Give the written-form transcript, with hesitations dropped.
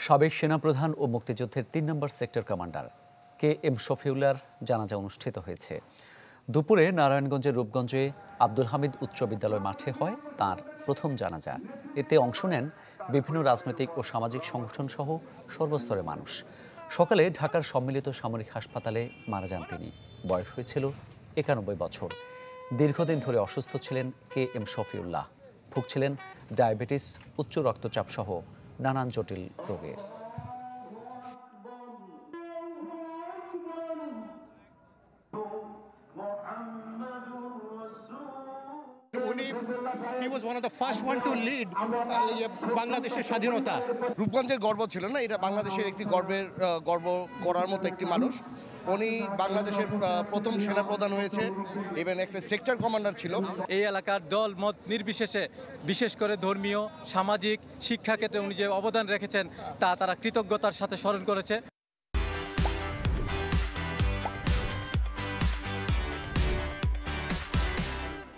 সাবেক সেনাপ্রধান ও মুক্তিযুদ্ধের ৩ নম্বর সেক্টর কমান্ডার কে এম শফিউল্লাহর জানাজা অনুষ্ঠিত হয়েছে। দুপুরে নারায়ণগঞ্জের রূপগঞ্জে আব্দুল হামিদ উচ্চ বিদ্যালয় মাঠে হয় তার প্রথম জানাজা। এতে অংশ নেন বিভিন্ন রাজনৈতিক ও সামাজিক সংগঠন সহ সর্বস্তরের মানুষ। সকালে ঢাকার সম্মিলিত সামরিক হাসপাতালে মারা যান তিনি। বয়স হয়েছিল ৯১ বছর। দীর্ঘদিন ধরে অসুস্থ ছিলেন কে এম শফিউল্লাহ। ভুগছিলেন ডায়াবেটিস, উচ্চ রক্তচাপ সহ নানান জটিল রোগে। He was one of the first one to lead বাংলাদেশের স্বাধীনতা। রূপগঞ্জের গর্ব ছিল না, এটা বাংলাদেশের একটি গর্ব করার মতো একটি মানুষ। উনি বাংলাদেশের প্রথম সেনাপ্রধান হয়েছে, ইভেন একটা সেক্টর কমান্ডার ছিল। এই এলাকার দল মত নির্বিশেষে, বিশেষ করে ধর্মীয়, সামাজিক, শিক্ষা ক্ষেত্রে উনি যে অবদান রেখেছেন তা তারা কৃতজ্ঞতার সাথে স্মরণ করেছে।